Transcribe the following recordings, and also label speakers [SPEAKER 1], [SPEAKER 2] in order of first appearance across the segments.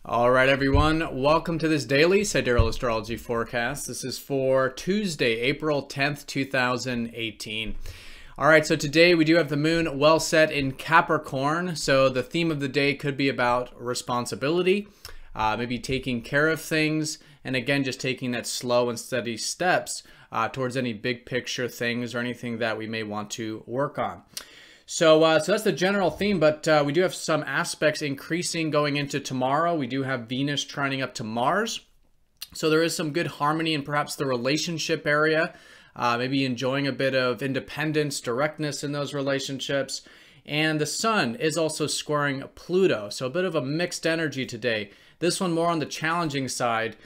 [SPEAKER 1] All right, everyone. Welcome to this daily Sidereal Astrology forecast. This is for Tuesday, April 10th, 2018. All right, so today we do have the moon well set in Capricorn. So the theme of the day could be about responsibility, maybe taking care of things, and again, just taking that slow and steady steps towards any big picture things or anything that we may want to work on. So that's the general theme, but we do have some aspects increasing going into tomorrow. We do have Venus trining up to Mars. So there is some good harmony in perhaps the relationship area, maybe enjoying a bit of independence, directness in those relationships. And the sun is also squaring Pluto. So a bit of a mixed energy today. This one more on the challenging side,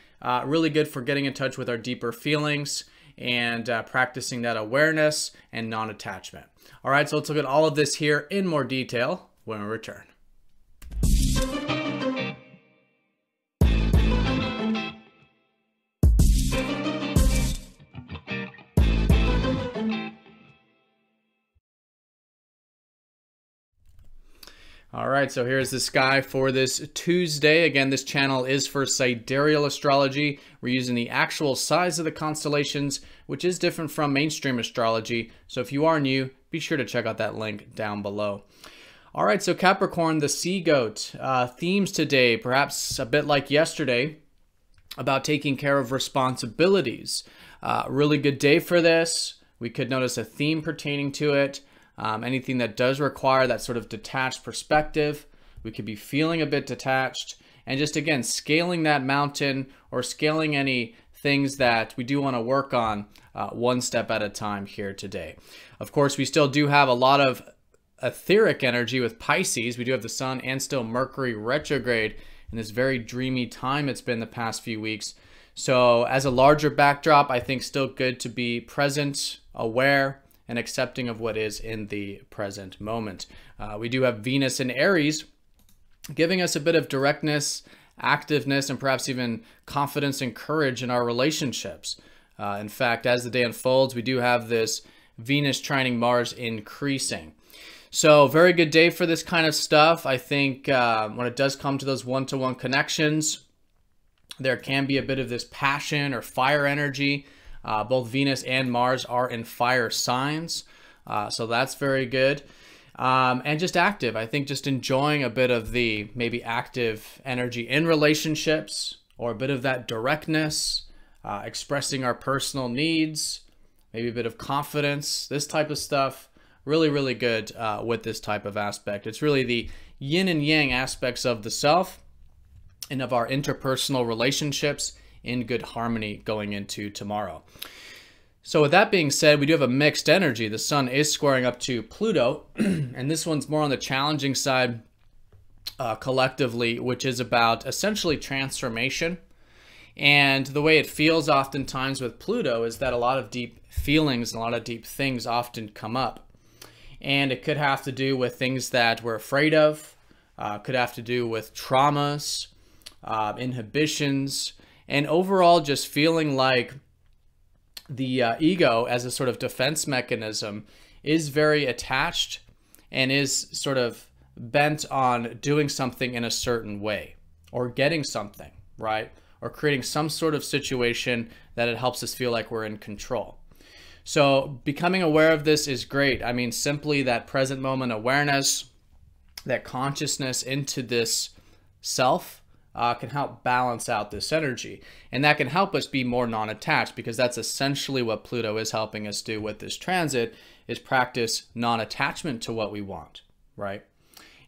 [SPEAKER 1] really good for getting in touch with our deeper feelings and practicing that awareness and non-attachment. All right, so let's look at all of this here in more detail when we return. All right, so here's the sky for this Tuesday. Again, this channel is for Sidereal Astrology. We're using the actual size of the constellations, which is different from mainstream astrology. So if you are new, be sure to check out that link down below. All right, so Capricorn, the sea goat, themes today, perhaps a bit like yesterday, about taking care of responsibilities. Really good day for this. We could notice a theme pertaining to it. Anything that does require that sort of detached perspective, we could be feeling a bit detached, and just again scaling that mountain or scaling any things that we do want to work on one step at a time here today. Of course, we still do have a lot of etheric energy with Pisces. We do have the sun and still Mercury retrograde in this very dreamy time it's been the past few weeks. So as a larger backdrop, I think still good to be present, aware, and accepting of what is in the present moment. We do have Venus in Aries, giving us a bit of directness, activeness, and perhaps even confidence and courage in our relationships. In fact, as the day unfolds, we do have this Venus trining Mars increasing. So very good day for this kind of stuff. I think when it does come to those one-to-one connections, there can be a bit of this passion or fire energy. Both Venus and Mars are in fire signs, so that's very good. And just active. I think just enjoying a bit of the maybe active energy in relationships, or a bit of that directness, expressing our personal needs, maybe a bit of confidence, this type of stuff. Really, really good with this type of aspect. It's really the yin and yang aspects of the self and of our interpersonal relationships in good harmony going into tomorrow. So with that being said, we do have a mixed energy. The sun is squaring up to Pluto, and this one's more on the challenging side collectively, which is about essentially transformation. And the way it feels oftentimes with Pluto is that a lot of deep feelings and a lot of deep things often come up. And it could have to do with things that we're afraid of, could have to do with traumas, inhibitions, and overall just feeling like the ego as a sort of defense mechanism is very attached and is sort of bent on doing something in a certain way or getting something, right? Or creating some sort of situation that it helps us feel like we're in control. So becoming aware of this is great. I mean, simply that present moment awareness, that consciousness into this self, can help balance out this energy. And that can help us be more non-attached, because that's essentially what Pluto is helping us do with this transit, is practice non-attachment to what we want, right?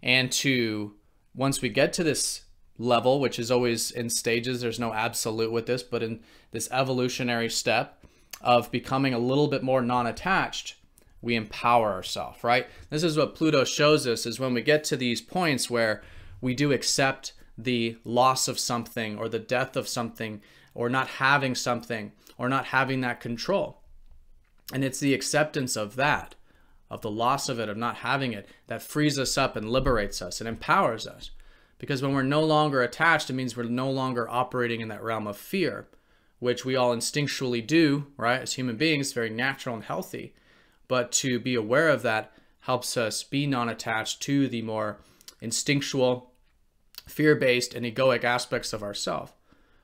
[SPEAKER 1] And to, once we get to this level, which is always in stages, there's no absolute with this, but in this evolutionary step of becoming a little bit more non-attached, we empower ourselves, right? This is what Pluto shows us, is when we get to these points where we do accept the loss of something or the death of something or not having something or not having that control. And it's the acceptance of that, of the loss of it, of not having it, that frees us up and liberates us and empowers us. Because when we're no longer attached, it means we're no longer operating in that realm of fear, which we all instinctually do, right? As human beings, very natural and healthy. But to be aware of that helps us be non-attached to the more instinctual fear-based and egoic aspects of ourselves,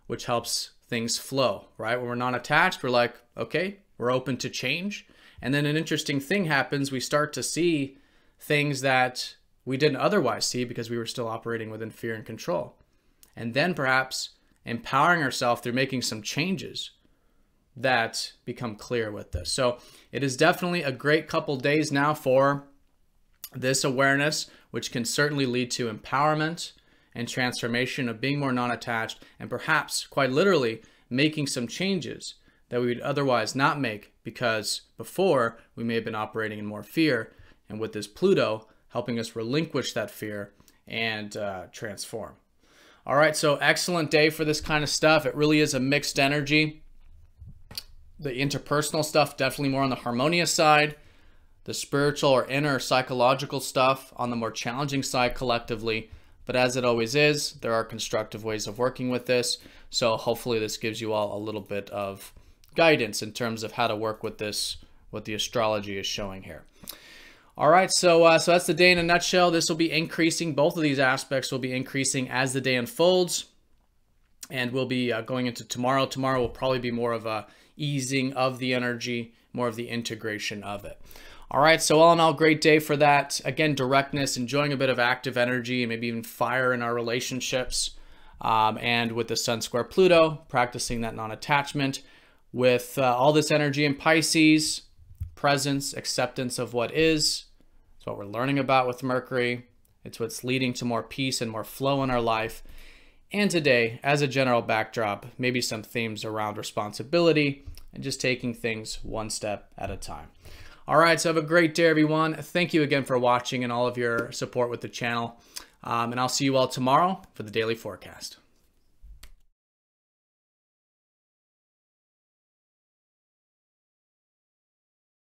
[SPEAKER 1] which helps things flow, right? When we're not attached, we're like, okay, we're open to change. And then an interesting thing happens. We start to see things that we didn't otherwise see because we were still operating within fear and control. And then perhaps empowering ourselves through making some changes that become clear with this. So it is definitely a great couple days now for this awareness, which can certainly lead to empowerment and transformation of being more non-attached, and perhaps quite literally making some changes that we would otherwise not make, because before we may have been operating in more fear, and with this Pluto helping us relinquish that fear and transform. All right, so excellent day for this kind of stuff. It really is a mixed energy. The interpersonal stuff definitely more on the harmonious side, the spiritual or inner psychological stuff on the more challenging side collectively. But as it always is, there are constructive ways of working with this. So hopefully this gives you all a little bit of guidance in terms of how to work with this, what the astrology is showing here. All right, so that's the day in a nutshell. This will be increasing. Both of these aspects will be increasing as the day unfolds. And we'll be going into tomorrow. Tomorrow will probably be more of a easing of the energy, more of the integration of it. All right, so all in all, great day for that. Again, directness, enjoying a bit of active energy and maybe even fire in our relationships. And with the Sun square Pluto, practicing that non-attachment. With all this energy in Pisces, presence, acceptance of what is. It's what we're learning about with Mercury. It's what's leading to more peace and more flow in our life. And today, as a general backdrop, maybe some themes around responsibility and just taking things one step at a time. All right, so have a great day, everyone. Thank you again for watching and all of your support with the channel. And I'll see you all tomorrow for the daily forecast.